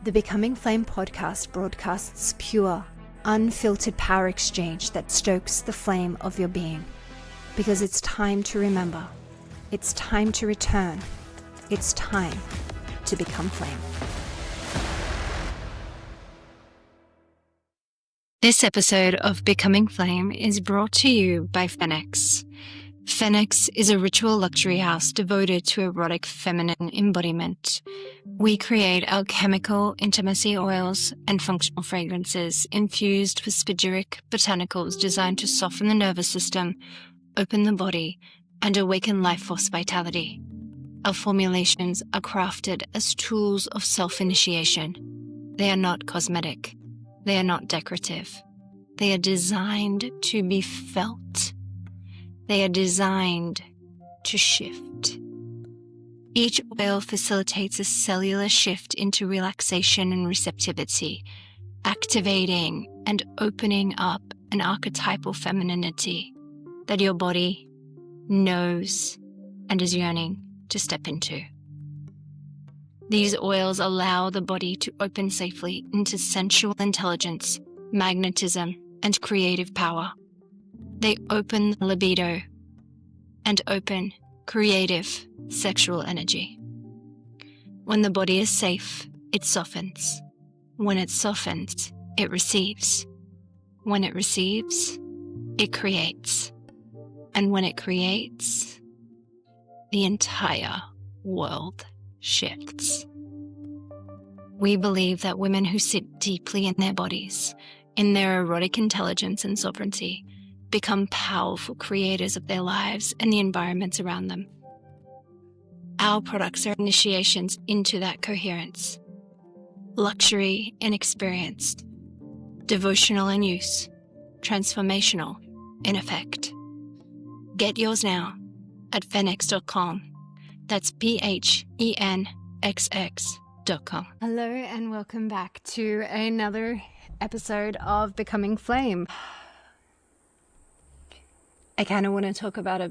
The Becoming Flame podcast broadcasts pure, unfiltered power exchange that stokes the flame of your being. Because it's time to remember. It's time to return. It's time to become flame. This episode of Becoming Flame is brought to you by PhenXX. PhenXX is a ritual luxury house devoted to erotic feminine embodiment. We create alchemical intimacy oils and functional fragrances infused with spagyric botanicals designed to soften the nervous system, open the body, and awaken life force vitality. Our formulations are crafted as tools of self-initiation. They are not cosmetic. They are not decorative. They are designed to be felt. They are designed to shift. Each oil facilitates a cellular shift into relaxation and receptivity, activating and opening up an archetypal femininity that your body knows and is yearning to step into. These oils allow the body to open safely into sensual intelligence, magnetism, and creative power. They open the libido and open creative sexual energy. When the body is safe, it softens. When it softens, it receives. When it receives, it creates. And when it creates, the entire world shifts. We believe that women who sit deeply in their bodies, in their erotic intelligence and sovereignty, become powerful creators of their lives and the environments around them. Our products are initiations into that coherence. Luxury and experience, devotional in use, transformational in effect. Get yours now at PhenXX.com. That's PhenXX.com. Hello and welcome back to another episode of Becoming Flame. I kind of want to talk about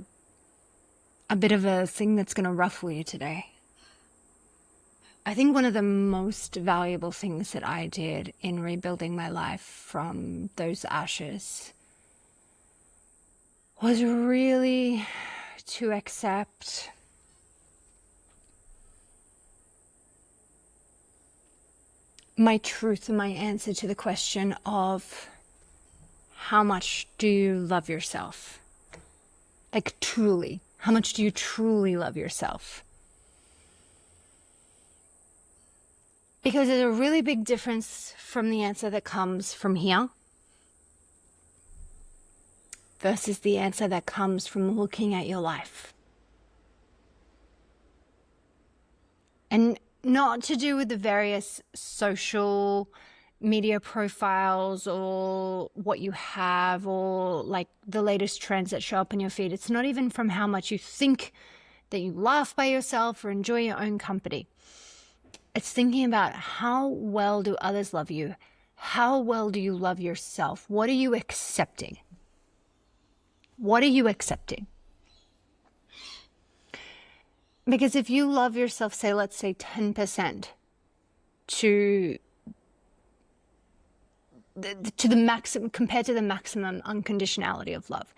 a bit of a thing that's going to ruffle you today. I think one of the most valuable things that I did in rebuilding my life from those ashes was really to accept my truth and my answer to the question of how much do you love yourself? Like truly, how much do you truly love yourself? Because there's a really big difference from the answer that comes from here versus the answer that comes from looking at your life. And not to do with the various social media profiles or what you have or like the latest trends that show up in your feed. It's not even from how much you think that you laugh by yourself or enjoy your own company. It's thinking about how well do others love you? How well do you love yourself? What are you accepting? What are you accepting? Because if you love yourself, say, let's say 10% to the maximum, compared to the maximum unconditionality of love,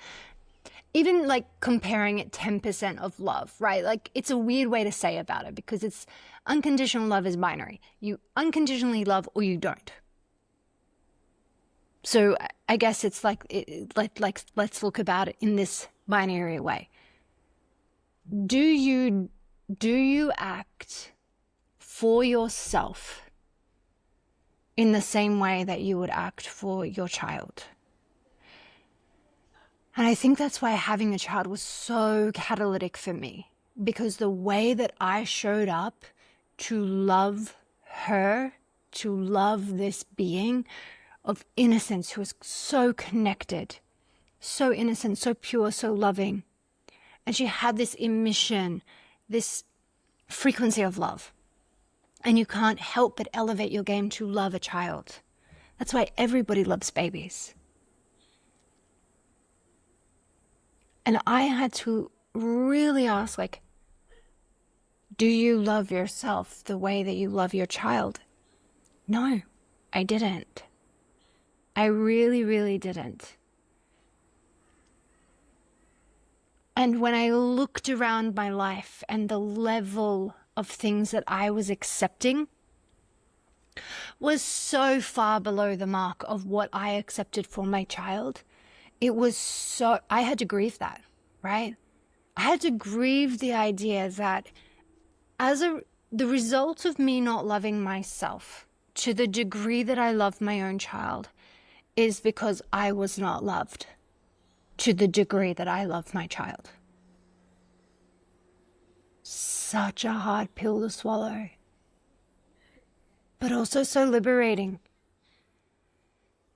even like comparing it 10% of love, right? Like it's a weird way to say about it because it's unconditional love is binary. You unconditionally love or you don't. So I guess it's like let's look about it in this binary way. Do you act for yourself in the same way that you would act for your child? And I think that's why having a child was so catalytic for me, because the way that I showed up to love her, to love this being of innocence who was so connected, so innocent, so pure, so loving. And she had this emission, this frequency of love. And you can't help but elevate your game to love a child. That's why everybody loves babies. And I had to really ask, like, do you love yourself the way that you love your child? No, I didn't. I really, really didn't. And when I looked around my life and the level of things that I was accepting was so far below the mark of what I accepted for my child, it was so, I had to grieve that, right? I had to grieve the idea that the result of me not loving myself to the degree that I love my own child is because I was not loved to the degree that I love my child. Such a hard pill to swallow, but also so liberating.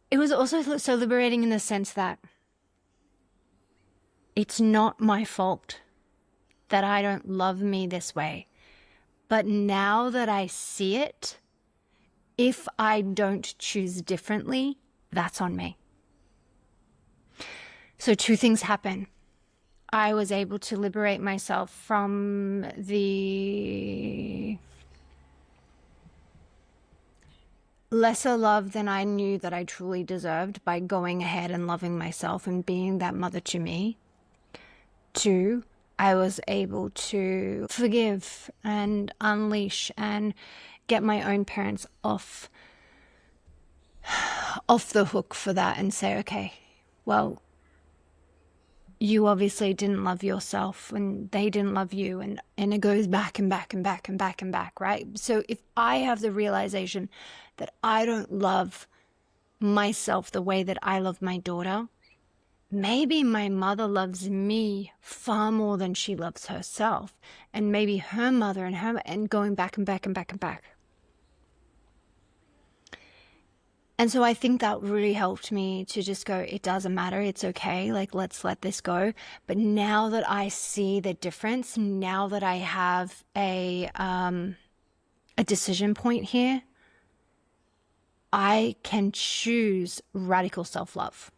It was also so liberating in the sense that it's not my fault that I don't love me this way. But now that I see it, if I don't choose differently, that's on me. So 2 things happen. I was able to liberate myself from the lesser love than I knew that I truly deserved by going ahead and loving myself and being that mother to me. 2, I was able to forgive and unleash and get my own parents off the hook for that and say, okay, well, you obviously didn't love yourself and they didn't love you, and it goes back and back and back and back and back, right? So if I have the realization that I don't love myself the way that I love my daughter, maybe my mother loves me far more than she loves herself, and maybe her mother and going back and back and back and back. And so I think that really helped me to just go, it doesn't matter, it's okay, like, let's let this go. But now that I see the difference, now that I have a decision point here, I can choose radical self-love.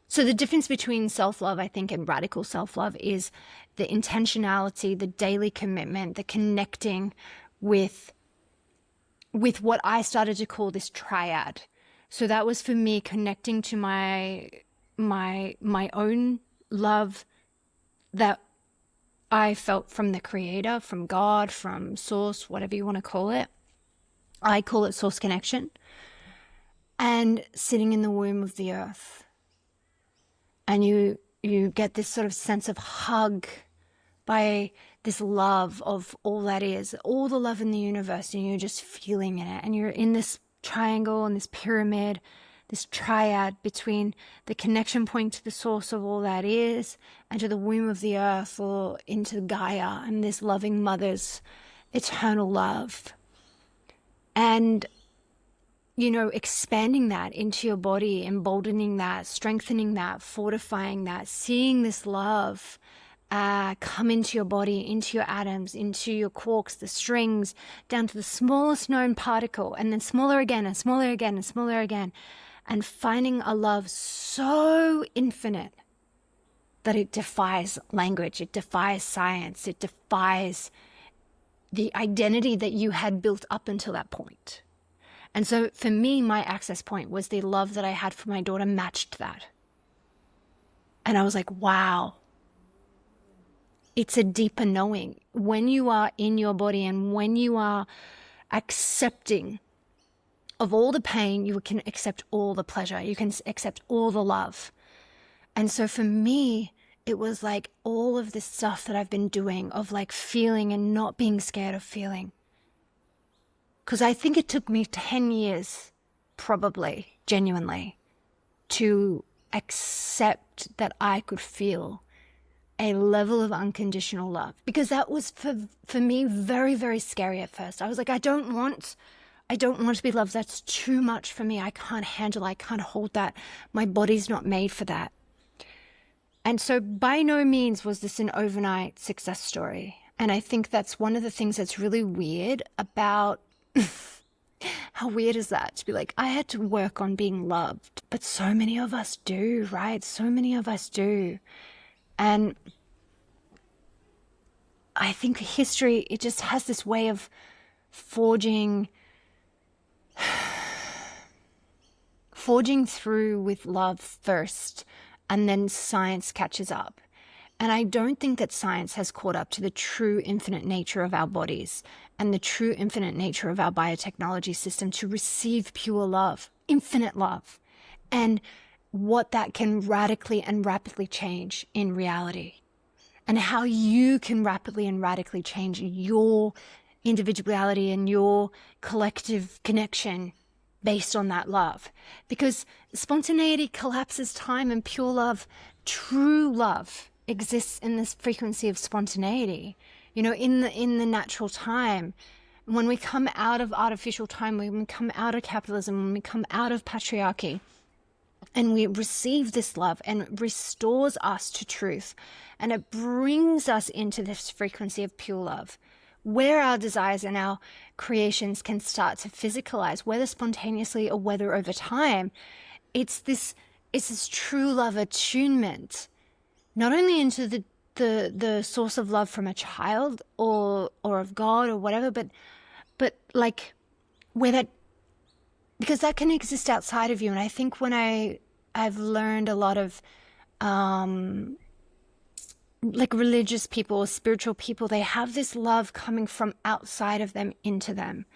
So the difference between self-love, I think, and radical self-love is the intentionality, the daily commitment, the connecting with what I started to call this triad. So that was for me connecting to my own love that I felt from the Creator, from God, from Source, whatever you want to call it. I call it Source Connection. And sitting in the womb of the earth. And you get this sort of sense of hug by this love of all that is, all the love in the universe, and you're just feeling in it. And you're in this triangle and this pyramid, this triad between the connection point to the source of all that is and to the womb of the earth or into Gaia and this loving mother's eternal love. And expanding that into your body, emboldening that, strengthening that, fortifying that, seeing this love come into your body, into your atoms, into your quarks, the strings, down to the smallest known particle, and then smaller again and smaller again and smaller again, and finding a love so infinite that it defies language, it defies science, it defies the identity that you had built up until that point. And so for me, my access point was the love that I had for my daughter matched that. And I was like, wow, it's a deeper knowing. When you are in your body and when you are accepting of all the pain, you can accept all the pleasure. You can accept all the love. And so for me, it was like all of this stuff that I've been doing of like feeling and not being scared of feeling. Because I think it took me 10 years, probably, genuinely, to accept that I could feel a level of unconditional love. Because that was, for me, very, very scary at first. I was like, I don't want to be loved. That's too much for me. I can't handle, I can't hold that. My body's not made for that. And so by no means was this an overnight success story. And I think that's one of the things that's really weird about how weird is that to be like, I had to work on being loved, but so many of us do, right? So many of us do. And I think history, it just has this way of forging through with love first, and then science catches up. And I don't think that science has caught up to the true infinite nature of our bodies and the true infinite nature of our biotechnology system to receive pure love, infinite love, and what that can radically and rapidly change in reality, and how you can rapidly and radically change your individuality and your collective connection based on that love. Because spontaneity collapses time, and pure love, true love, exists in this frequency of spontaneity, you know, in the natural time. When we come out of artificial time, when we come out of capitalism, when we come out of patriarchy, and we receive this love, and it restores us to truth, and it brings us into this frequency of pure love, where our desires and our creations can start to physicalize, whether spontaneously or whether over time. It's this true love attunement, not only into the source of love from a child or of God or whatever, but like where that, because that can exist outside of you. And I think when I've learned a lot of like religious people or spiritual people, they have this love coming from outside of them into them.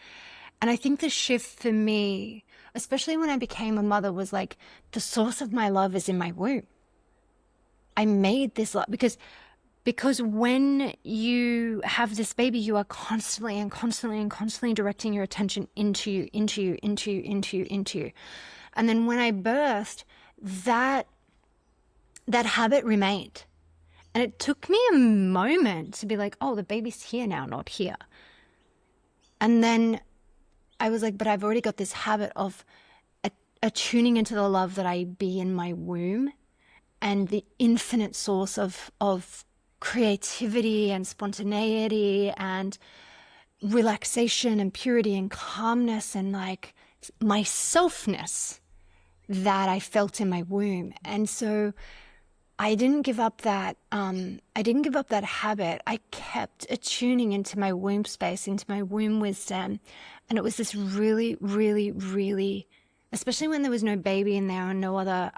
And I think the shift for me, especially when I became a mother, was like, the source of my love is in my womb. I made this love because when you have this baby, you are constantly directing your attention into you. And then when I birthed, that habit remained. And it took me a moment to be like, oh, the baby's here now, not here. And then I was like, but I've already got this habit of attuning into the love that I be in my womb, and the infinite source of creativity and spontaneity and relaxation and purity and calmness and like my selfness that I felt in my womb. And so I didn't give up that habit. I kept attuning into my womb space, into my womb wisdom. And it was this really, really, really, especially when there was no baby in there and no other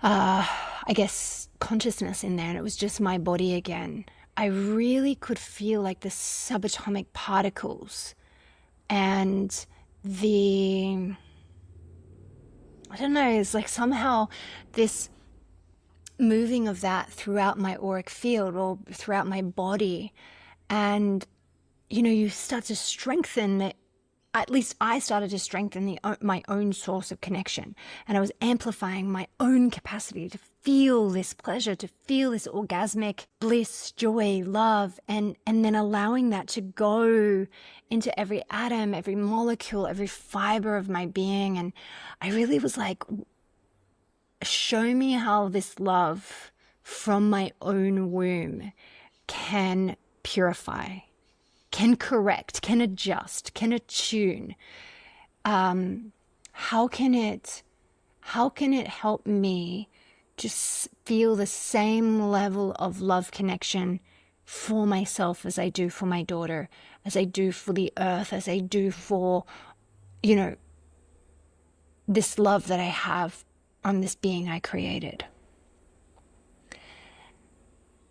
I guess consciousness in there, and it was just my body again. I really could feel like the subatomic particles and I don't know, it's like somehow this moving of that throughout my auric field or throughout my body. And, you know, you start to strengthen it. At least I started to strengthen my own source of connection, and I was amplifying my own capacity to feel this pleasure, to feel this orgasmic bliss, joy, love, and then allowing that to go into every atom, every molecule, every fiber of my being. And I really was like, show me how this love from my own womb can purify, can correct, can adjust, can attune. How can it help me to feel the same level of love connection for myself as I do for my daughter, as I do for the earth, as I do for, you know, this love that I have on this being I created.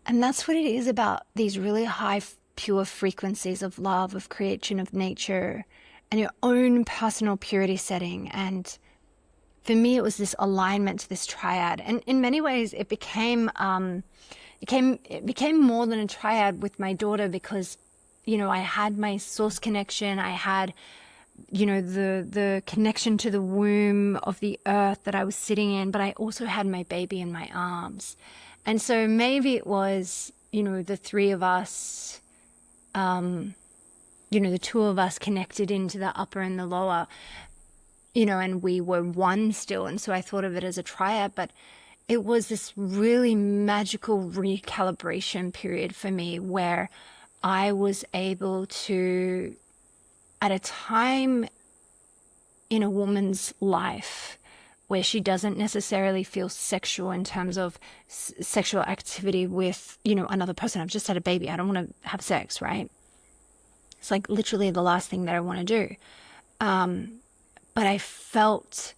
And that's what it is about these really high pure frequencies of love, of creation, of nature, and your own personal purity setting. And for me, it was this alignment to this triad. And in many ways, it became more than a triad with my daughter, because, you know, I had my source connection, I had, you know, the connection to the womb of the earth that I was sitting in, but I also had my baby in my arms. And so maybe it was, you know, the three of us, you know, the two of us connected into the upper and the lower, you know, and we were one still. And so I thought of it as a triad, but it was this really magical recalibration period for me, where I was able to, at a time in a woman's life where she doesn't necessarily feel sexual in terms of sexual activity with, you know, another person. I've just had a baby. I don't want to have sex, right? It's like literally the last thing that I want to do. But I felt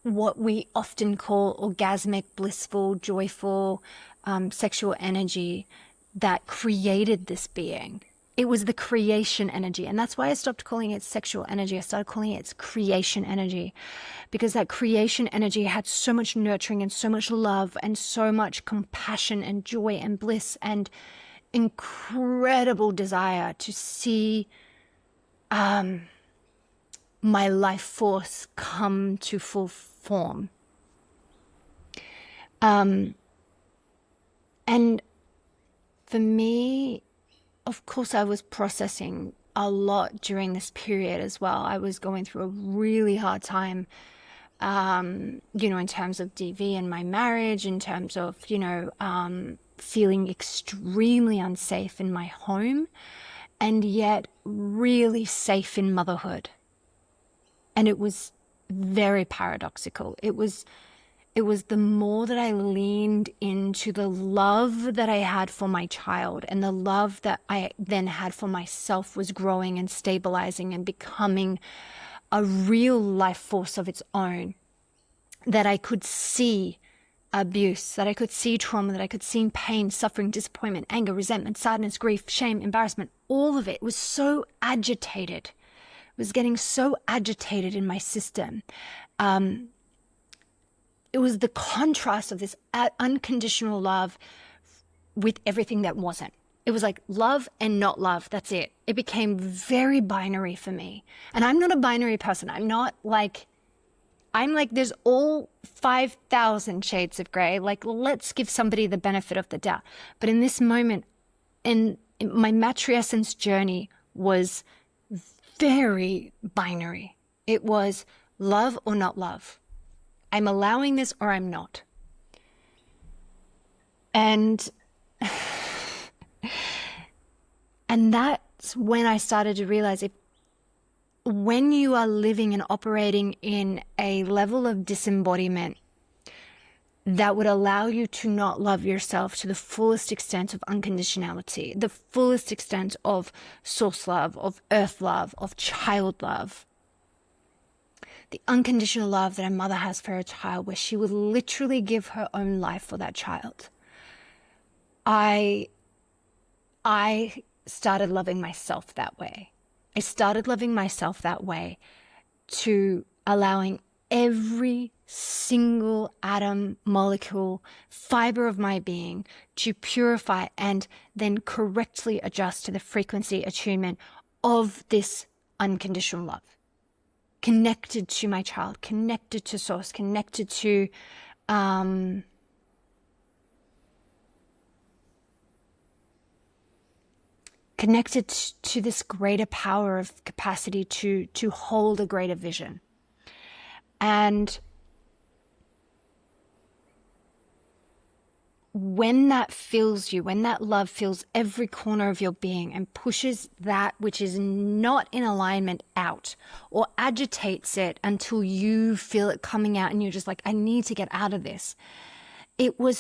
what we often call orgasmic, blissful, joyful, sexual energy that created this being. It was the creation energy. And that's why I stopped calling it sexual energy. I started calling it creation energy, because that creation energy had so much nurturing and so much love and so much compassion and joy and bliss and incredible desire to see my life force come to full form. And for me, of course, I was processing a lot during this period as well. I was going through a really hard time, in terms of DV and my marriage, in terms of, feeling extremely unsafe in my home, and yet really safe in motherhood. And it was very paradoxical. It was the more that I leaned into the love that I had for my child, and the love that I then had for myself was growing and stabilizing and becoming a real life force of its own, that I could see abuse, that I could see trauma, that I could see pain, suffering, disappointment, anger, resentment, sadness, grief, shame, embarrassment. All of it was so agitated. It was getting so agitated in my system. It was the contrast of this unconditional love with everything that wasn't. It was like love and not love. That's it. It became very binary for me. And I'm not a binary person. I'm like, there's all 5,000 shades of gray. Like, let's give somebody the benefit of the doubt. But in this moment, in my matri-essence journey was very binary. It was love or not love. I'm allowing this or I'm not. And that's when I started to realize, when you are living and operating in a level of disembodiment that would allow you to not love yourself to the fullest extent of unconditionality, the fullest extent of source love, of earth love, of child love, the unconditional love that a mother has for her child, where she would literally give her own life for that child. I started loving myself that way. I started loving myself that way, to allowing every single atom, molecule, fiber of my being to purify and then correctly adjust to the frequency attunement of this unconditional love. Connected to my child, connected to source, connected to connected to this greater power of capacity to hold a greater vision. And when that fills you, when that love fills every corner of your being and pushes that which is not in alignment out, or agitates it until you feel it coming out and you're just like, I need to get out of this. It was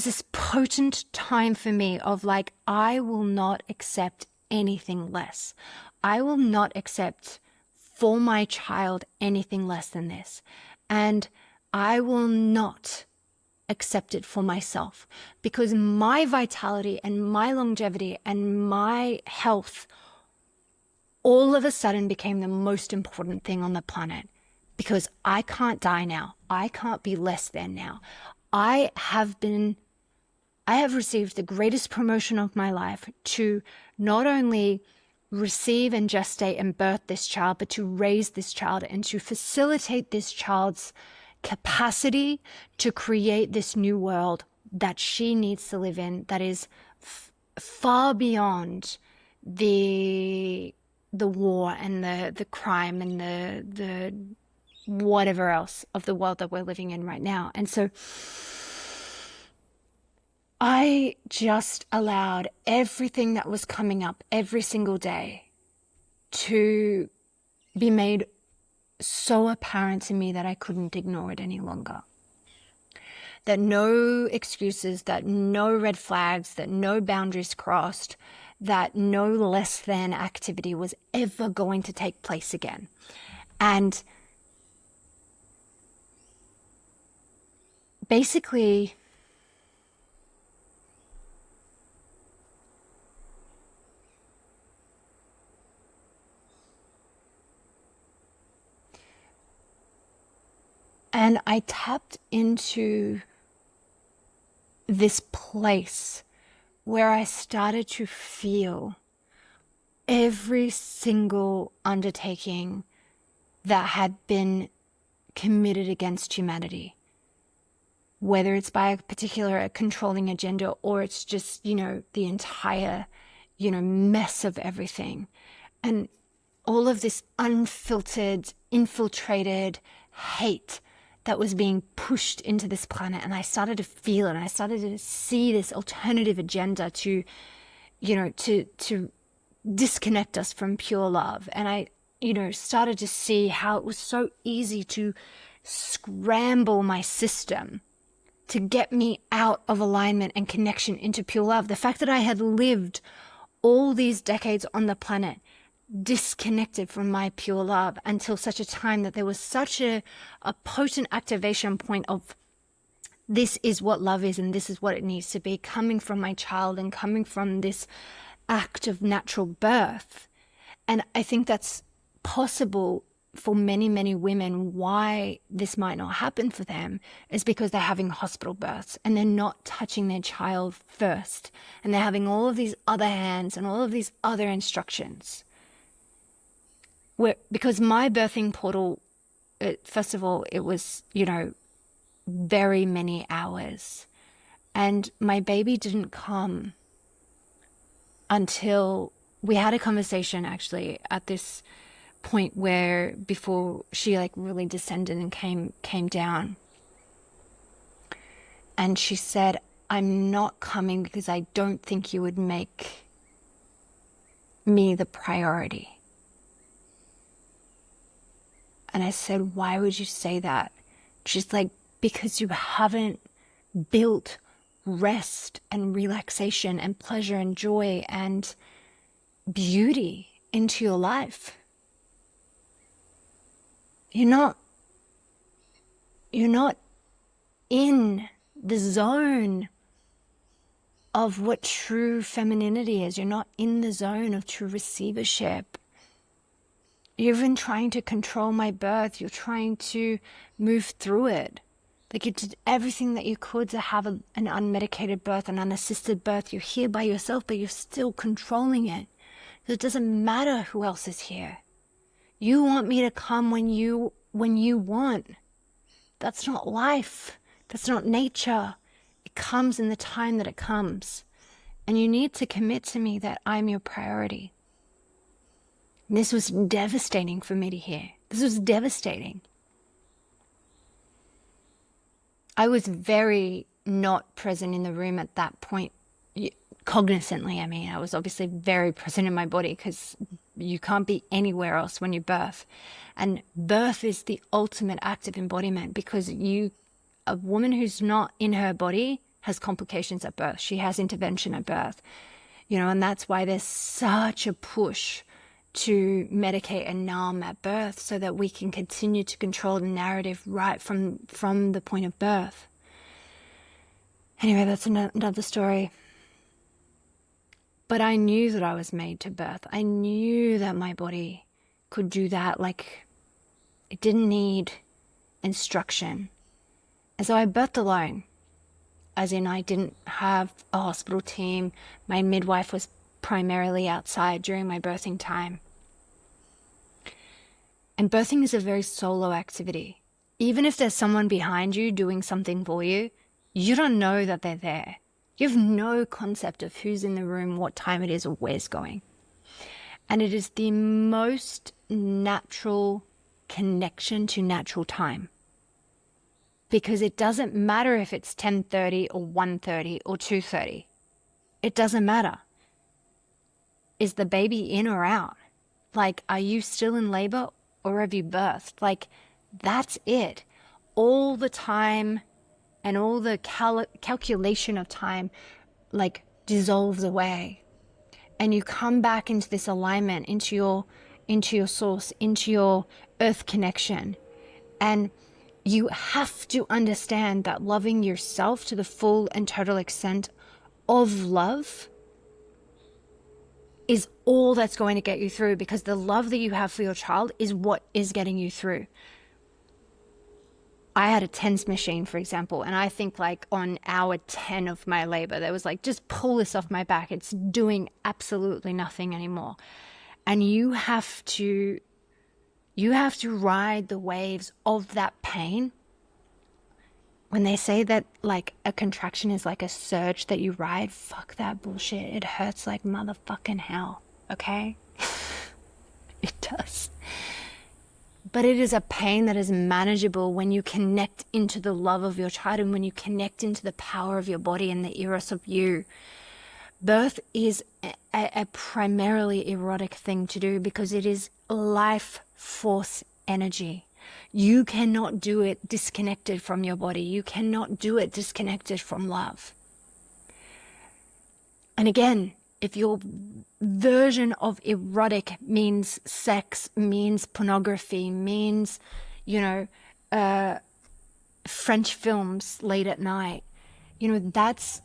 this potent time for me of like, I will not accept anything less. I will not accept for my child anything less than this. And I will not accept it for myself, because my vitality and my longevity and my health all of a sudden became the most important thing on the planet, because I can't die now. I can't be less than now. I have received the greatest promotion of my life to not only receive and gestate and birth this child, but to raise this child and to facilitate this child's capacity to create this new world that she needs to live in, that is far beyond the war and the crime and the whatever else of the world that we're living in right now. And so I just allowed everything that was coming up every single day to be made so apparent to me that I couldn't ignore it any longer. that no excuses, that no red flags, that no boundaries crossed, that no less than activity was ever going to take place again. And basically, and I tapped into this place where I started to feel every single undertaking that had been committed against humanity, whether it's by a particular controlling agenda or it's just, the entire, mess of everything. And all of this unfiltered, infiltrated hate that was being pushed into this planet. And I started to feel it, and I started to see this alternative agenda to disconnect us from pure love. And I, started to see how it was so easy to scramble my system to get me out of alignment and connection into pure love. The fact that I had lived all these decades on the planet disconnected from my pure love until such a time that there was such a potent activation point of this is what love is and this is what it needs to be, coming from my child and coming from this act of natural birth. And I think that's possible for many, many women. Why this might not happen for them is because they're having hospital births and they're not touching their child first. And they're having all of these other hands and all of these other instructions. Because my birthing portal, first of all, it was, very many hours. And my baby didn't come until we had a conversation actually at this point where before she really descended and came down. And she said, I'm not coming because I don't think you would make me the priority. And I said, why would you say that? She's like, because you haven't built rest and relaxation and pleasure and joy and beauty into your life. You're not in the zone of what true femininity is. You're not in the zone of true receivership. You're even trying to control my birth. You're trying to move through it. Like you did everything that you could to have an unmedicated birth, an unassisted birth. You're here by yourself, but you're still controlling it. So it doesn't matter who else is here. You want me to come when you want. That's not life. That's not nature. It comes in the time that it comes. And you need to commit to me that I'm your priority. And this was devastating for me to hear. This was devastating. I was very not present in the room at that point, cognizantly. I mean, I was obviously very present in my body because you can't be anywhere else when you birth. And birth is the ultimate act of embodiment because a woman who's not in her body has complications at birth. She has intervention at birth, and that's why there's such a push to medicate and numb at birth so that we can continue to control the narrative right from the point of birth. Anyway, that's another story. But I knew that I was made to birth. I knew that my body could do that. Like, it didn't need instruction. And so I birthed alone. As in, I didn't have a hospital team. My midwife was primarily outside during my birthing time. And birthing is a very solo activity. Even if there's someone behind you doing something for you, you don't know that they're there. You have no concept of who's in the room, what time it is, or where it's going. And it is the most natural connection to natural time. Because it doesn't matter if it's 10:30 or 1:30 or 2:30. It doesn't matter. Is the baby in or out? Like, are you still in labor or have you birthed? Like, that's it. All the time and all the calculation of time like dissolves away, and you come back into this alignment, into your source, into your earth connection. And you have to understand that loving yourself to the full and total extent of love is all that's going to get you through, because the love that you have for your child is what is getting you through. I had a TENS machine, for example, and I think like on hour 10 of my labor, there was like, just pull this off my back. It's doing absolutely nothing anymore. And you have to ride the waves of that pain. When they say that like a contraction is like a surge that you ride, fuck that bullshit. It hurts like motherfucking hell, okay? It does. But it is a pain that is manageable when you connect into the love of your child, and when you connect into the power of your body and the eros of you. Birth is a primarily erotic thing to do, because it is life force energy. You cannot do it disconnected from your body. You cannot do it disconnected from love. And again, if your version of erotic means sex, means pornography, means, French films late at night, that's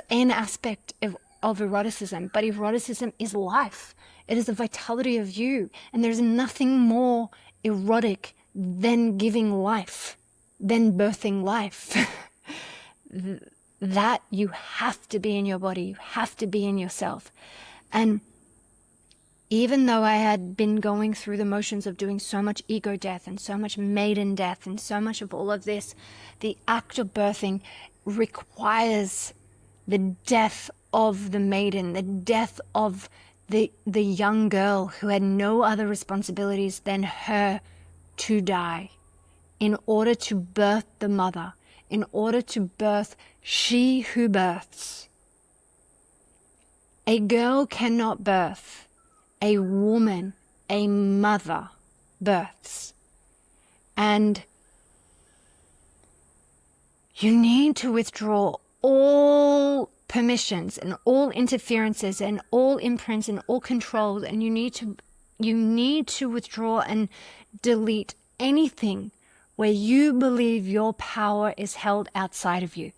an aspect of eroticism. But eroticism is life. It is the vitality of you. And there's nothing more erotic than giving life, than birthing life. That you have to be in your body. You have to be in yourself. And even though I had been going through the motions of doing so much ego death and so much maiden death and so much of all of this, the act of birthing requires the death of the maiden, the death of the young girl who had no other responsibilities than her to die, in order to birth the mother, in order to birth she who births. A girl cannot birth. A woman, a mother, births. And you need to withdraw all permissions and all interferences and all imprints and all controls, and you need to withdraw and delete anything where you believe your power is held outside of you.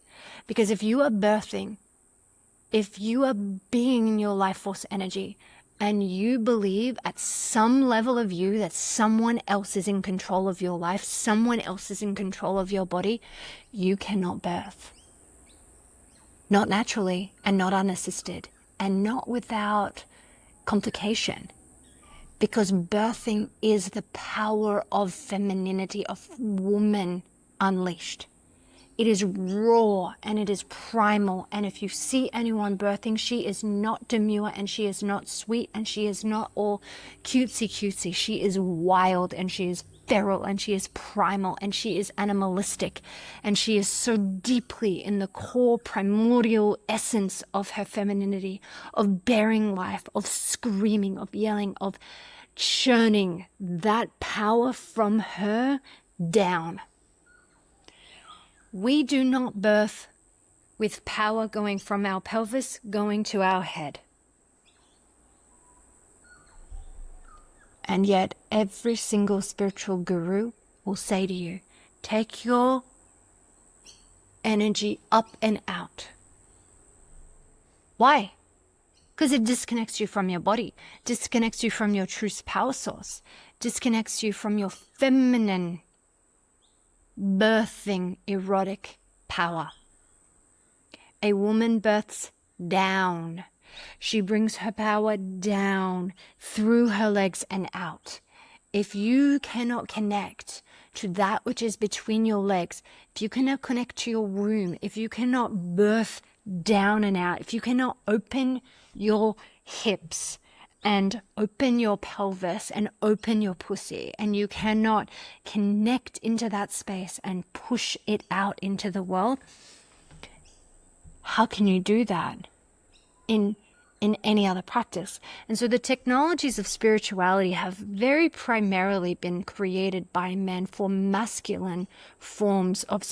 Because if you are birthing, if you are being in your life force energy, and you believe at some level of you that someone else is in control of your life, someone else is in control of your body, you cannot birth. Not naturally, and not unassisted, and not without complication. Because birthing is the power of femininity, of woman unleashed. It is raw and it is primal. And if you see anyone birthing, she is not demure, and she is not sweet, and she is not all cutesy. She is wild, and she is feral, and she is primal, and she is animalistic, and she is so deeply in the core primordial essence of her femininity, of bearing life, of screaming, of yelling, of churning that power from her down. We do not birth with power going from our pelvis going to our head. And yet every single spiritual guru will say to you, take your energy up and out. Why? Because it disconnects you from your body, disconnects you from your true power source, disconnects you from your feminine birthing erotic power. A woman births down. She brings her power down through her legs and out. If you cannot connect to that which is between your legs, if you cannot connect to your womb, if you cannot birth down and out, if you cannot open your hips and open your pelvis and open your pussy, and you cannot connect into that space and push it out into the world, how can you do that in any other practice? And so the technologies of spirituality have very primarily been created by men for masculine forms of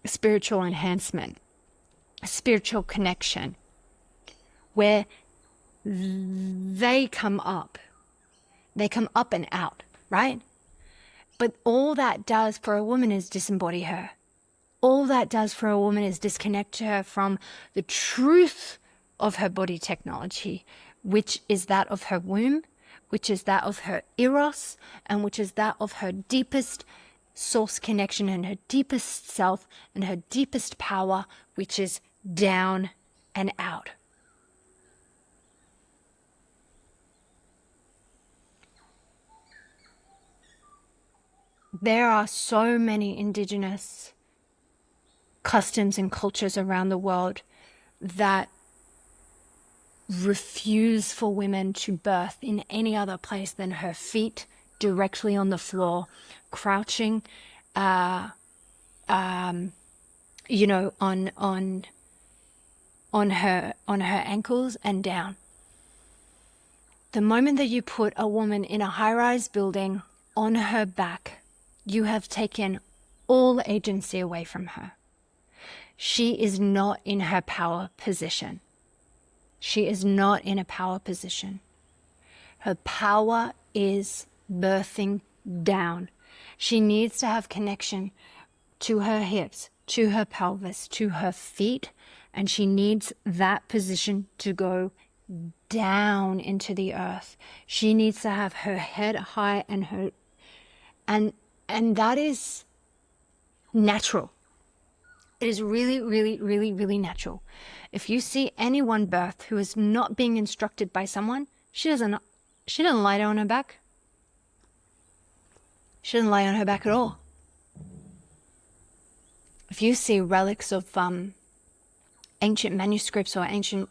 spiritual enhancement, spiritual connection, where they come up and out, right? But all that does for a woman is disembody her. All that does for a woman is disconnect her from the truth of her body technology, which is that of her womb, which is that of her eros, and which is that of her deepest source connection and her deepest self and her deepest power, which is down and out. There are so many indigenous customs and cultures around the world that refuse for women to birth in any other place than her feet directly on the floor, crouching, on her ankles and down. The moment that you put a woman in a high-rise building on her back, you have taken all agency away from her. She is not in her power position. She is not in a power position. Her power is birthing down. She needs to have connection to her hips, to her pelvis, to her feet, and she needs that position to go down into the earth. She needs to have her head high and that is natural. It is really, really, really, really natural. If you see anyone birth who is not being instructed by someone, she doesn't lie down on her back. She doesn't lie on her back at all. If you see relics of ancient manuscripts or ancient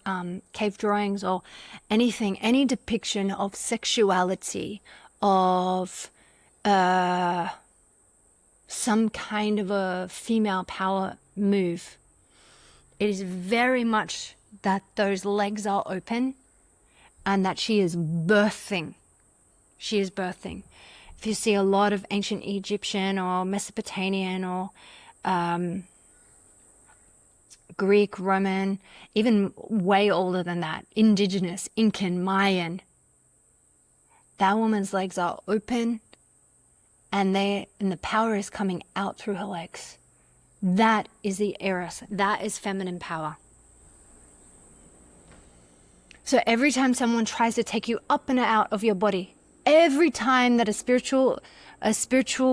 cave drawings or anything, any depiction of sexuality, of some kind of a female power move, it is very much that those legs are open and that she is birthing. She is birthing. If you see a lot of ancient Egyptian or Mesopotamian or Greek, Roman, even way older than that, indigenous, Incan, Mayan, that woman's legs are open and the power is coming out through her legs. That is the eros. That is feminine power. So every time someone tries to take you up and out of your body, every time that a spiritual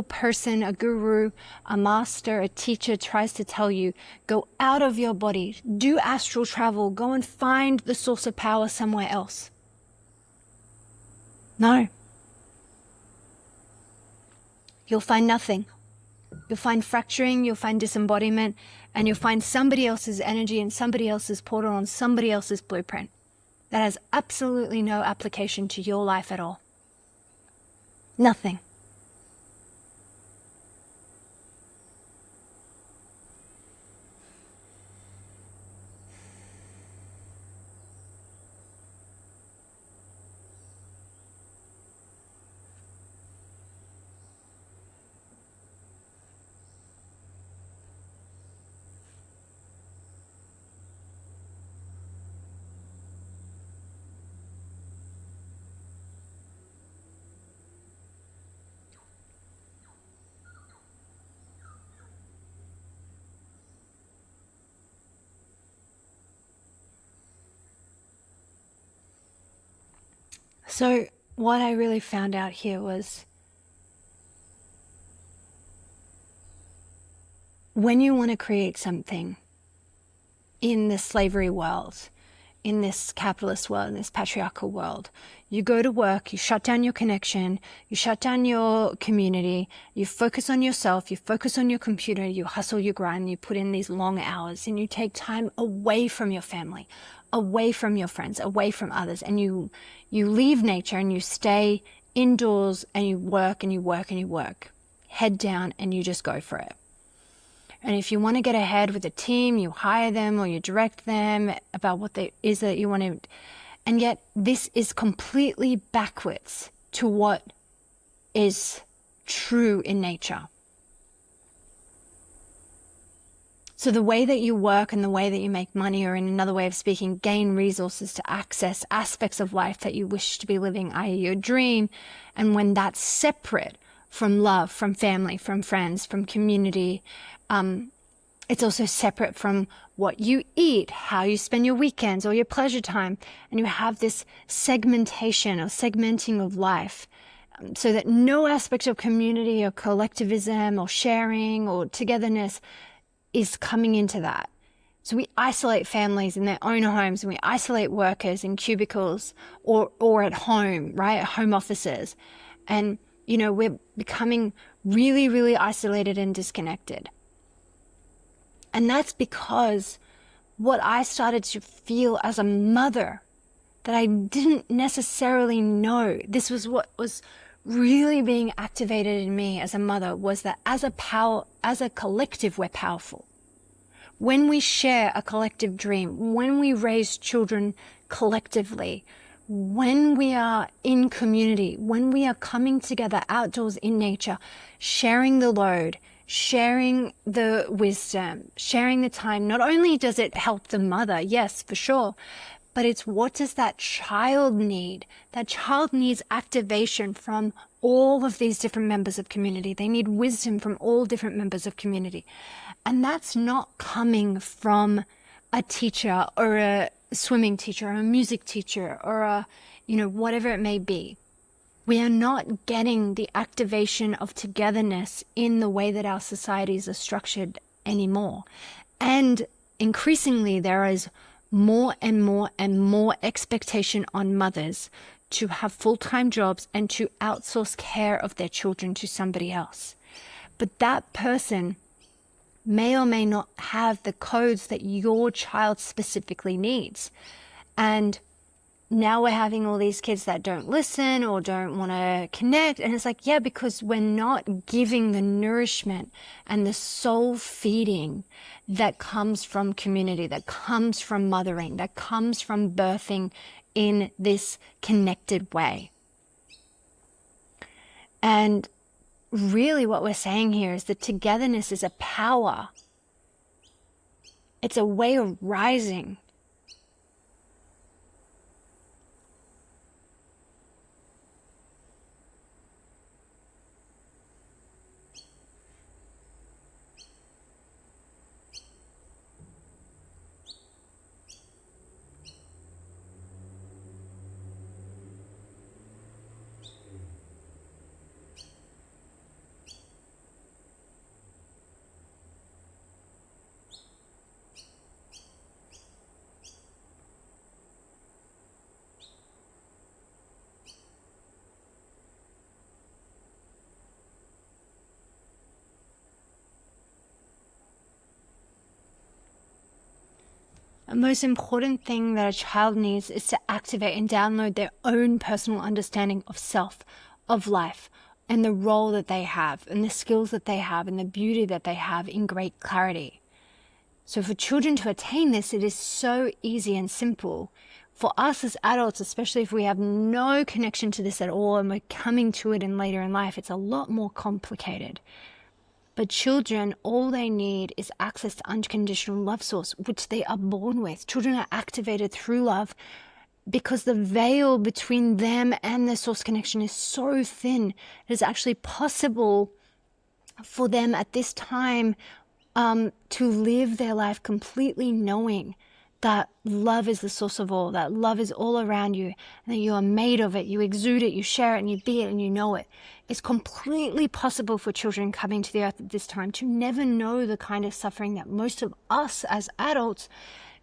person, a guru, a master, a teacher tries to tell you, go out of your body, do astral travel, go and find the source of power somewhere else. No. You'll find nothing. You'll find fracturing, you'll find disembodiment, and you'll find somebody else's energy and somebody else's portal on somebody else's blueprint. That has absolutely no application to your life at all. Nothing. So what I really found out here was when you want to create something in this slavery world, in this capitalist world, in this patriarchal world, you go to work, you shut down your connection, you shut down your community, you focus on yourself, you focus on your computer, you hustle, you grind, you put in these long hours, and you take time away from your family, away from your friends, away from others, and you leave nature and you stay indoors and you work and you work and you work, head down, and you just go for it. And if you want to get ahead with a team, you hire them or you direct them about what it is that you want to. And yet this is completely backwards to what is true in nature. So the way that you work and the way that you make money, or in another way of speaking, gain resources to access aspects of life that you wish to be living, i.e. your dream. And when that's separate from love, from family, from friends, from community, it's also separate from what you eat, how you spend your weekends or your pleasure time. And you have this segmentation or segmenting of life, so that no aspect of community or collectivism or sharing or togetherness is coming into that. So we isolate families in their own homes, and we isolate workers in cubicles or at home, right? At home offices. And, you know, we're becoming really, really isolated and disconnected. And that's because what I started to feel as a mother that I didn't necessarily know, this was what was really being activated in me as a mother, was that as a collective, we're powerful. When we share a collective dream, when we raise children collectively, when we are in community, when we are coming together outdoors in nature, sharing the load, sharing the wisdom, sharing the time, not only does it help the mother, yes, for sure, but it's what does that child need? That child needs activation from all of these different members of community. They need wisdom from all different members of community. And that's not coming from a teacher or a swimming teacher or a music teacher or a, you know, whatever it may be. We are not getting the activation of togetherness in the way that our societies are structured anymore. And increasingly, there is more and more and more expectation on mothers to have full-time jobs and to outsource care of their children to somebody else. But that person may or may not have the codes that your child specifically needs. And now we're having all these kids that don't listen or don't want to connect. And it's like, yeah, because we're not giving the nourishment and the soul feeding that comes from community, that comes from mothering, that comes from birthing in this connected way. And really what we're saying here is that togetherness is a power. It's a way of rising. The most important thing that a child needs is to activate and download their own personal understanding of self, of life, and the role that they have, and the skills that they have, and the beauty that they have in great clarity. So for children to attain this, it is so easy and simple. For us as adults, especially if we have no connection to this at all and we're coming to it in later in life, it's a lot more complicated. But children, all they need is access to unconditional love source, which they are born with. Children are activated through love because the veil between them and their source connection is so thin. It is actually possible for them at this time to live their life completely knowing that love is the source of all, that love is all around you, and that you are made of it, you exude it, you share it, and you be it, and you know it. It's completely possible for children coming to the earth at this time to never know the kind of suffering that most of us as adults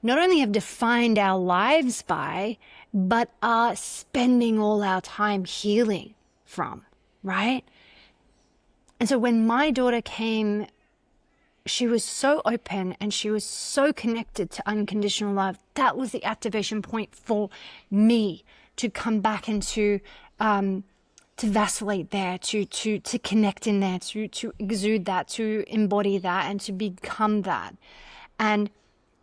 not only have defined our lives by, but are spending all our time healing from, right? And so when my daughter came, she was so open and she was so connected to unconditional love. That was the activation point for me to come back and to vacillate there, to connect in there, to exude that, to embody that, and to become that. And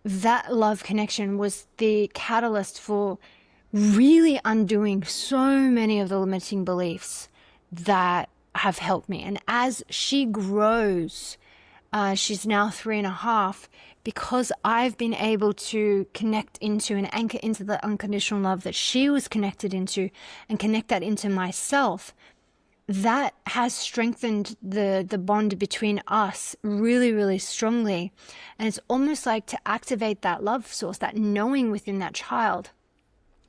that love connection was the catalyst for really undoing so many of the limiting beliefs that have helped me. And as she grows, she's now 3.5, because I've been able to connect into and anchor into the unconditional love that she was connected into and connect that into myself, that has strengthened the bond between us really, really strongly. And it's almost like to activate that love source, that knowing within that child,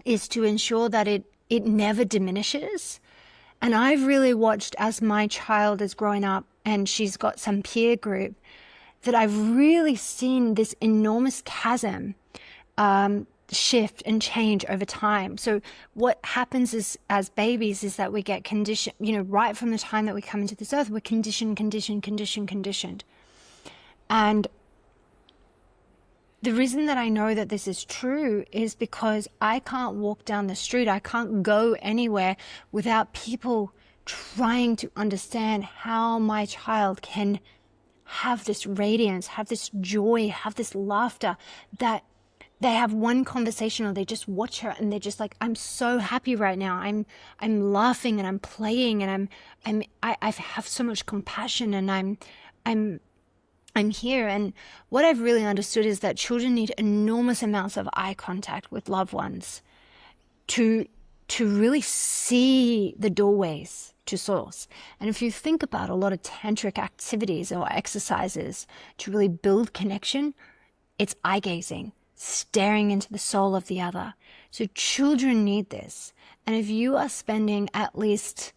is to ensure that it never diminishes. And I've really watched as my child is growing up and she's got some peer group, that I've really seen this enormous chasm shift and change over time. So what happens is, as babies, is that we get conditioned, right from the time that we come into this earth, we're conditioned. And the reason that I know that this is true is because I can't walk down the street, I can't go anywhere without people trying to understand how my child can have this radiance, have this joy, have this laughter, that they have one conversation or they just watch her and they're just like, I'm so happy right now. I'm laughing and I'm playing and I have so much compassion and I'm here. And what I've really understood is that children need enormous amounts of eye contact with loved ones to really see the doorways to source. And if you think about a lot of tantric activities or exercises to really build connection, it's eye gazing, staring into the soul of the other. So children need this. And if you are spending at least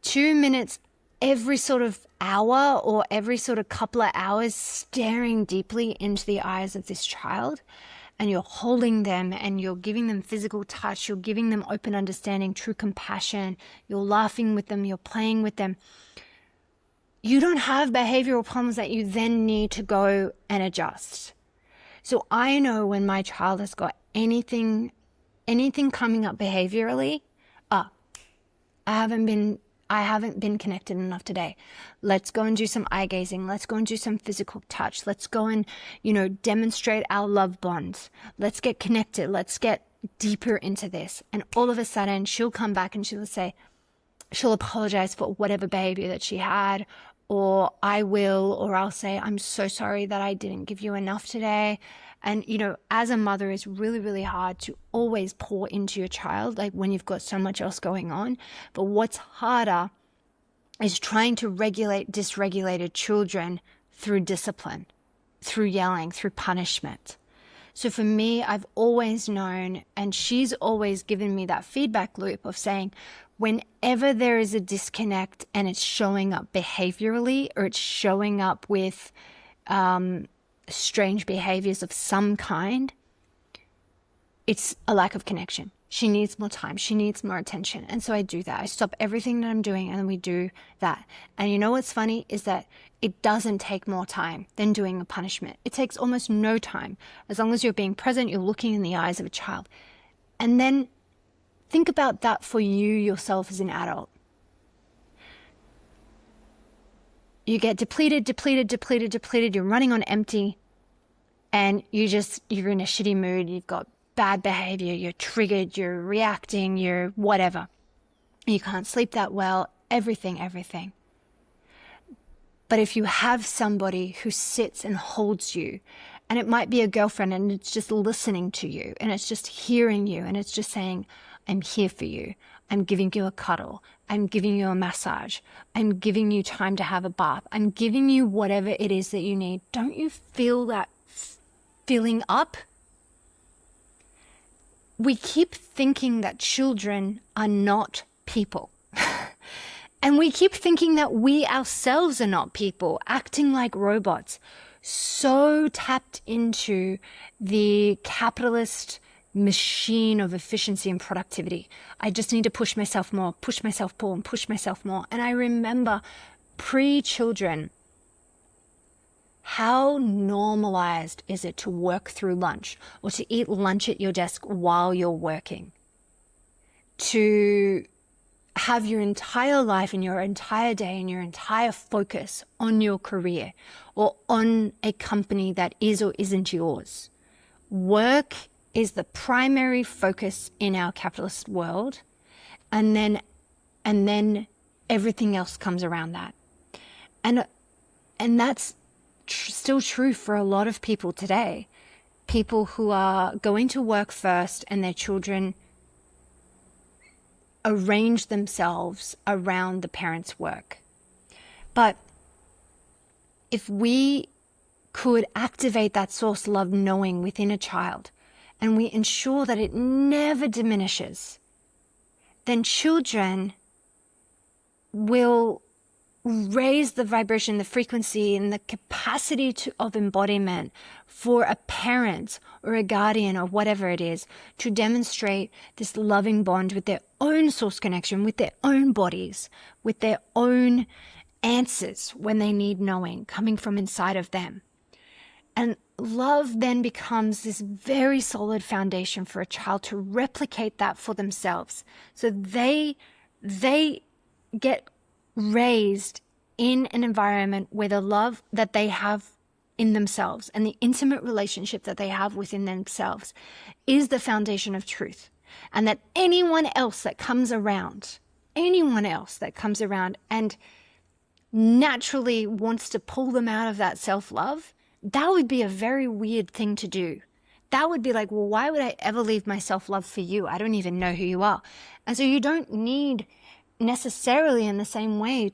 2 minutes every sort of hour or every sort of couple of hours staring deeply into the eyes of this child, and you're holding them and you're giving them physical touch, you're giving them open understanding, true compassion, you're laughing with them, you're playing with them, you don't have behavioral problems that you then need to go and adjust. So I know when my child has got anything coming up behaviorally, I haven't been connected enough today. Let's go and do some eye gazing. Let's go and do some physical touch. Let's go and, demonstrate our love bonds. Let's get connected. Let's get deeper into this. And all of a sudden she'll come back and she'll apologize for whatever behavior that she had, or I'll say, I'm so sorry that I didn't give you enough today. And, as a mother, it's really, really hard to always pour into your child, like when you've got so much else going on. But what's harder is trying to regulate dysregulated children through discipline, through yelling, through punishment. So for me, I've always known, and she's always given me that feedback loop of saying, whenever there is a disconnect and it's showing up behaviorally, or it's showing up with strange behaviors of some kind, it's a lack of connection. She needs more time. She needs more attention. And so I do that. I stop everything that I'm doing and we do that. And you know what's funny is that it doesn't take more time than doing a punishment. It takes almost no time. As long as you're being present, you're looking in the eyes of a child. And then think about that for you yourself as an adult. You get depleted, you're running on empty, and you're in a shitty mood, you've got bad behavior, you're triggered, you're reacting, you're whatever. You can't sleep that well, everything. But if you have somebody who sits and holds you, and it might be a girlfriend and it's just listening to you, and it's just hearing you, and it's just saying, I'm here for you. I'm giving you a cuddle. I'm giving you a massage. I'm giving you time to have a bath. I'm giving you whatever it is that you need. Don't you feel that filling up? We keep thinking that children are not people. And we keep thinking that we ourselves are not people, acting like robots. So tapped into the capitalist machine of efficiency and productivity. I just need to push myself more, push myself more. And I remember pre-children, how normalized is it to work through lunch or to eat lunch at your desk while you're working? To have your entire life and your entire day and your entire focus on your career or on a company that is or isn't yours. Work is the primary focus in our capitalist world, and then everything else comes around that. And that's still true for a lot of people today. People who are going to work first and their children arrange themselves around the parents' work. But if we could activate that source love knowing within a child, and we ensure that it never diminishes, then children will raise the vibration, the frequency, and the capacity of embodiment for a parent or a guardian or whatever it is to demonstrate this loving bond with their own source connection, with their own bodies, with their own answers when they need knowing coming from inside of them. And love then becomes this very solid foundation for a child to replicate that for themselves. So they get raised in an environment where the love that they have in themselves and the intimate relationship that they have within themselves is the foundation of truth. And that anyone else that comes around and naturally wants to pull them out of that self-love, that would be a very weird thing to do. That would be like, well, why would I ever leave my self-love for you? I don't even know who you are. And so you don't need necessarily in the same way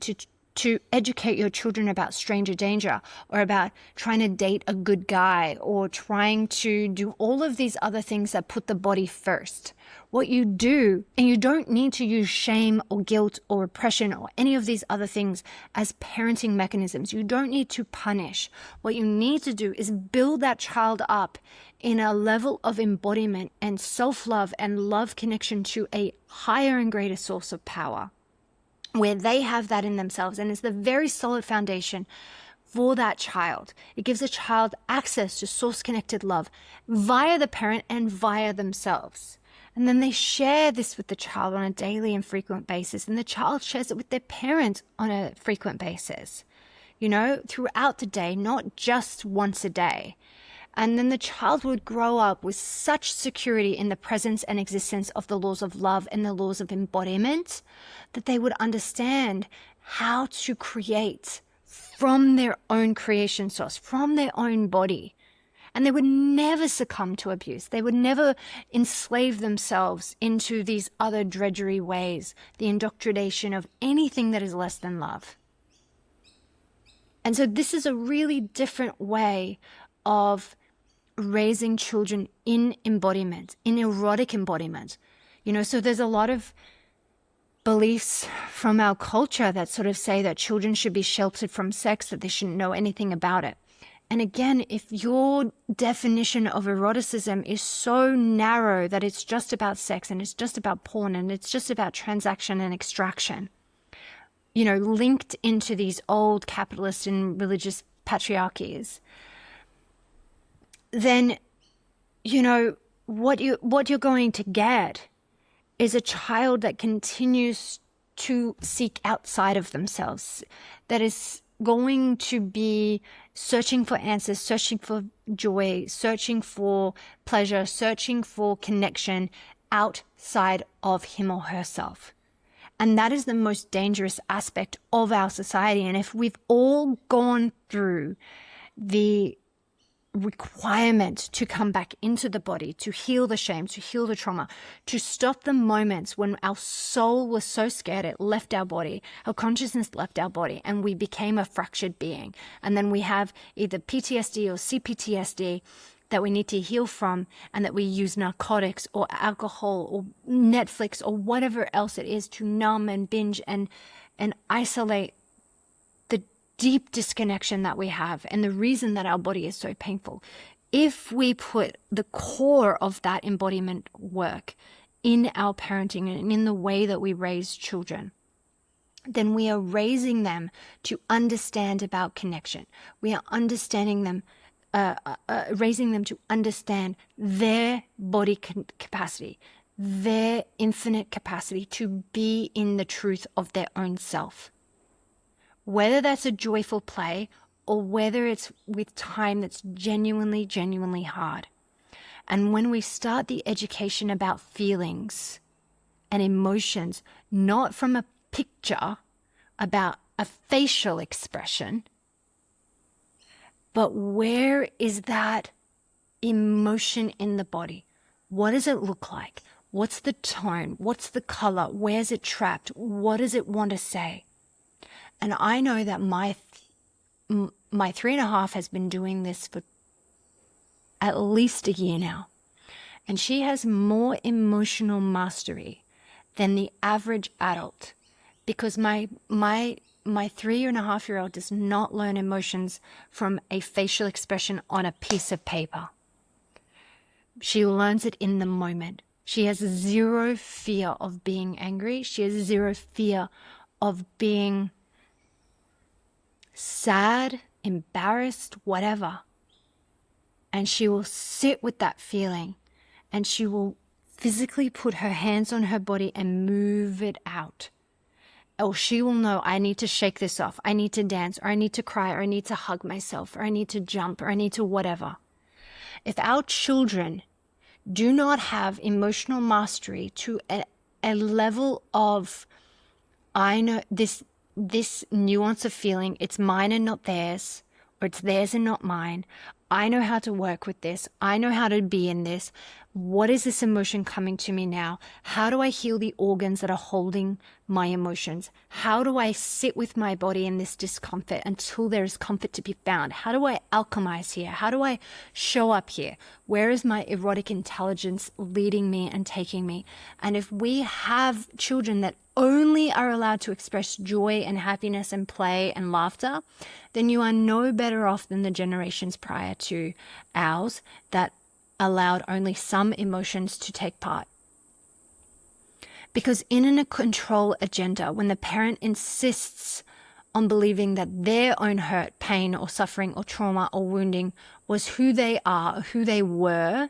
to educate your children about stranger danger or about trying to date a good guy or trying to do all of these other things that put the body first. What you do, and you don't need to use shame or guilt or oppression or any of these other things as parenting mechanisms. You don't need to punish. What you need to do is build that child up in a level of embodiment and self-love and love connection to a higher and greater source of power, where they have that in themselves, and it's the very solid foundation for that child. It gives a child access to source-connected love via the parent and via themselves. And then they share this with the child on a daily and frequent basis, and the child shares it with their parent on a frequent basis, throughout the day, not just once a day. And then the child would grow up with such security in the presence and existence of the laws of love and the laws of embodiment that they would understand how to create from their own creation source, from their own body. And they would never succumb to abuse. They would never enslave themselves into these other drudgery ways, the indoctrination of anything that is less than love. And so this is a really different way of raising children in embodiment, in erotic embodiment. So there's a lot of beliefs from our culture that sort of say that children should be sheltered from sex, that they shouldn't know anything about it. And again, if your definition of eroticism is so narrow that it's just about sex and it's just about porn and it's just about transaction and extraction, linked into these old capitalist and religious patriarchies, then, what you're going to get is a child that continues to seek outside of themselves, that is going to be searching for answers, searching for joy, searching for pleasure, searching for connection outside of him or herself. And that is the most dangerous aspect of our society. And if we've all gone through the requirement to come back into the body, to heal the shame, to heal the trauma, to stop the moments when our soul was so scared it left our body, our consciousness left our body, and we became a fractured being. And then we have either PTSD or CPTSD that we need to heal from, and that we use narcotics or alcohol or Netflix or whatever else it is to numb and binge and isolate the deep disconnection that we have and the reason that our body is so painful. If we put the core of that embodiment work in our parenting and in the way that we raise children, then we are raising them to understand about connection. We are understanding them, raising them to understand their body capacity, their infinite capacity to be in the truth of their own self. Whether that's a joyful play or whether it's with time that's genuinely, genuinely hard. And when we start the education about feelings and emotions, not from a picture about a facial expression, but where is that emotion in the body? What does it look like? What's the tone? What's the color? Where's it trapped? What does it want to say? And I know that my 3.5 has been doing this for at least a year now. And she has more emotional mastery than the average adult, because my 3.5-year-old does not learn emotions from a facial expression on a piece of paper. She learns it in the moment. She has zero fear of being angry. She has zero fear of being sad, embarrassed, whatever. And she will sit with that feeling, and she will physically put her hands on her body and move it out. Or she will know, I need to shake this off. I need to dance, or I need to cry, or I need to hug myself, or I need to jump, or I need to whatever. If our children do not have emotional mastery to a level of, I know this nuance of feeling, it's mine and not theirs, or it's theirs and not mine. I know how to work with this. I know how to be in this. What is this emotion coming to me now? How do I heal the organs that are holding my emotions? How do I sit with my body in this discomfort until there is comfort to be found? How do I alchemize here? How do I show up here? Where is my erotic intelligence leading me and taking me? And if we have children that only are allowed to express joy and happiness and play and laughter, then you are no better off than the generations prior to ours that allowed only some emotions to take part. Because in a control agenda, when the parent insists on believing that their own hurt, pain, or suffering, or trauma, or wounding was who they are, or who they were,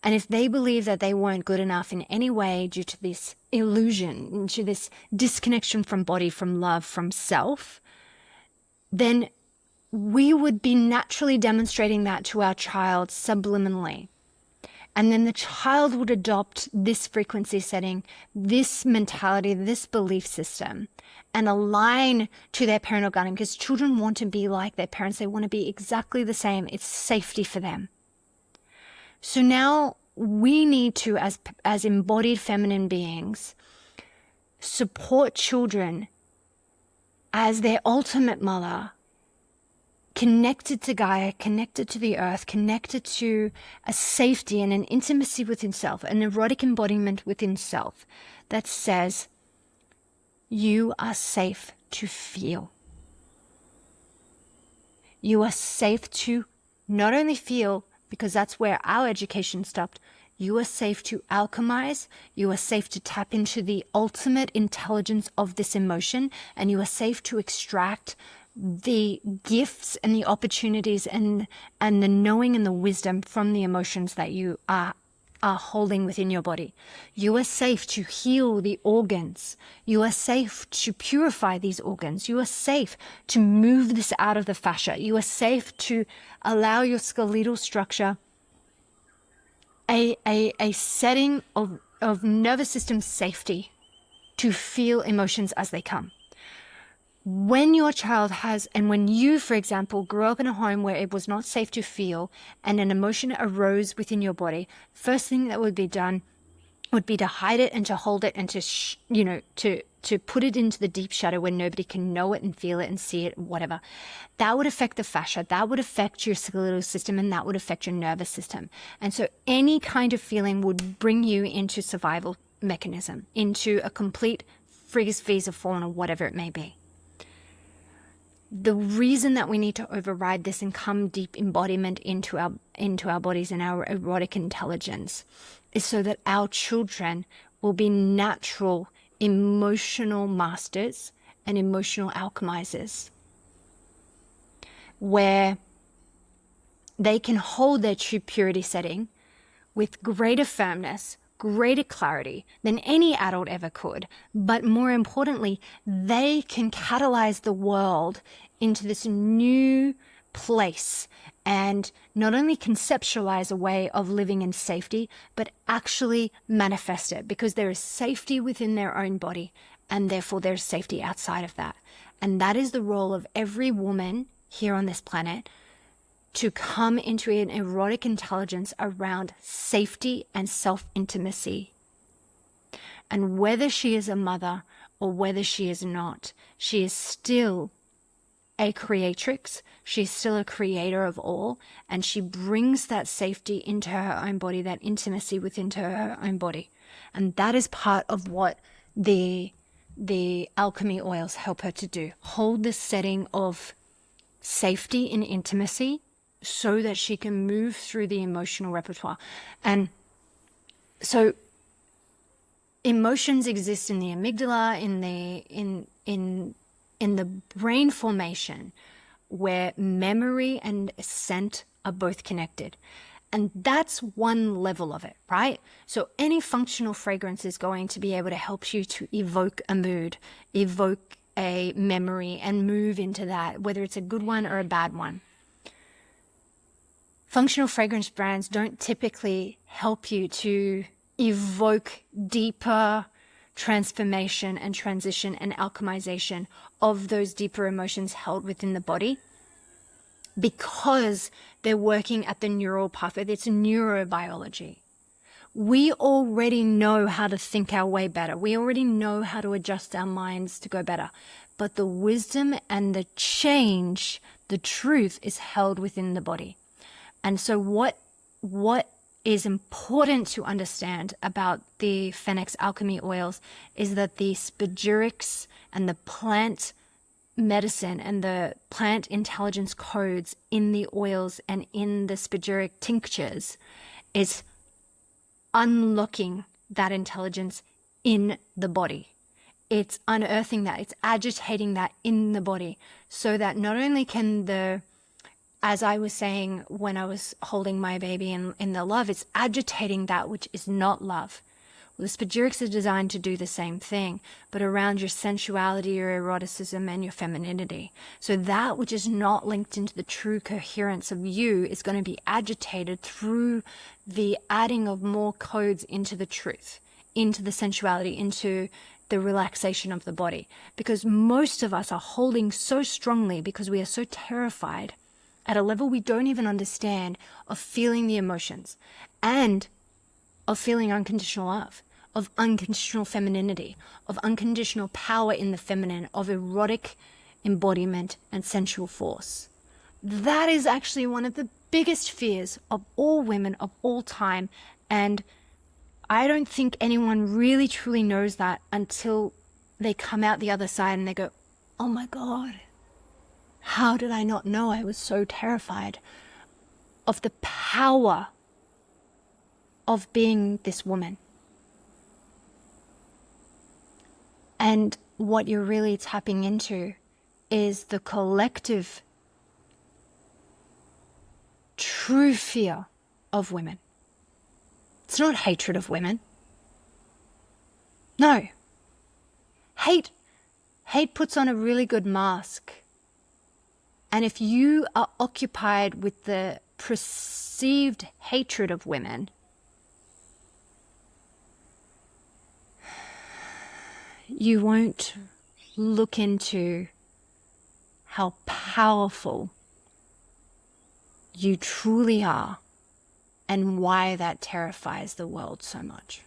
and if they believe that they weren't good enough in any way due to this illusion, to this disconnection from body, from love, from self, then we would be naturally demonstrating that to our child subliminally. And then the child would adopt this frequency setting, this mentality, this belief system, and align to their parental guardian, because children want to be like their parents. They want to be exactly the same. It's safety for them. So now we need to, as embodied feminine beings, support children as their ultimate mother, connected to Gaia, connected to the earth, connected to a safety and an intimacy within self, an erotic embodiment within self that says, you are safe to feel. You are safe to not only feel, because that's where our education stopped. You are safe to alchemize. You are safe to tap into the ultimate intelligence of this emotion, and you are safe to extract the gifts and the opportunities and the knowing and the wisdom from the emotions that you are holding within your body. You are safe to heal the organs. You are safe to purify these organs. You are safe to move this out of the fascia. You are safe to allow your skeletal structure a setting of nervous system safety to feel emotions as they come. When your child has, and when you, for example, grew up in a home where it was not safe to feel and an emotion arose within your body, first thing that would be done would be to hide it and to hold it and to put it into the deep shadow where nobody can know it and feel it and see it, whatever. That would affect the fascia, that would affect your skeletal system, and that would affect your nervous system. And so any kind of feeling would bring you into survival mechanism, into a complete freeze, fees, or fawn, or whatever it may be. The reason that we need to override this and come deep embodiment into our bodies and our erotic intelligence is so that our children will be natural emotional masters and emotional alchemizers, where they can hold their true purity setting with greater firmness, greater clarity than any adult ever could. But more importantly, they can catalyze the world into this new place and not only conceptualize a way of living in safety, but actually manifest it, because there is safety within their own body, and therefore there's safety outside of that. And that is the role of every woman here on this planet, to come into an erotic intelligence around safety and self-intimacy. And whether she is a mother or whether she is not, she is still a creatrix. She's still a creator of all, and she brings that safety into her own body, that intimacy within her own body. And that is part of what the alchemy oils help her to do. Hold this setting of safety and intimacy so that she can move through the emotional repertoire. And so emotions exist in the amygdala, in the brain formation, where memory and scent are both connected. And that's one level of it, right? So any functional fragrance is going to be able to help you to evoke a mood, evoke a memory, and move into that, whether it's a good one or a bad one. Functional fragrance brands don't typically help you to evoke deeper transformation and transition and alchemization of those deeper emotions held within the body, because they're working at the neural pathway. It's neurobiology. We already know how to think our way better. We already know how to adjust our minds to go better. But the wisdom and the change, the truth, is held within the body. And so what is important to understand about the PhenXX alchemy oils is that the spagyrics and the plant medicine and the plant intelligence codes in the oils and in the spagyric tinctures is unlocking that intelligence in the body. It's unearthing that, it's agitating that in the body, so that not only can as I was saying when I was holding my baby in the love, it's agitating that which is not love. Well, the spagyrics are designed to do the same thing, but around your sensuality, your eroticism, and your femininity. So that which is not linked into the true coherence of you is going to be agitated through the adding of more codes into the truth, into the sensuality, into the relaxation of the body. Because most of us are holding so strongly because we are so terrified at a level we don't even understand of feeling the emotions and of feeling unconditional love, of unconditional femininity, of unconditional power in the feminine, of erotic embodiment and sensual force. That is actually one of the biggest fears of all women of all time. And I don't think anyone really truly knows that until they come out the other side and they go, oh my God, how did I not know? I was so terrified of the power of being this woman. And what you're really tapping into is the collective true fear of women. It's not hatred of women. No. Hate puts on a really good mask. And if you are occupied with the perceived hatred of women, you won't look into how powerful you truly are and why that terrifies the world so much.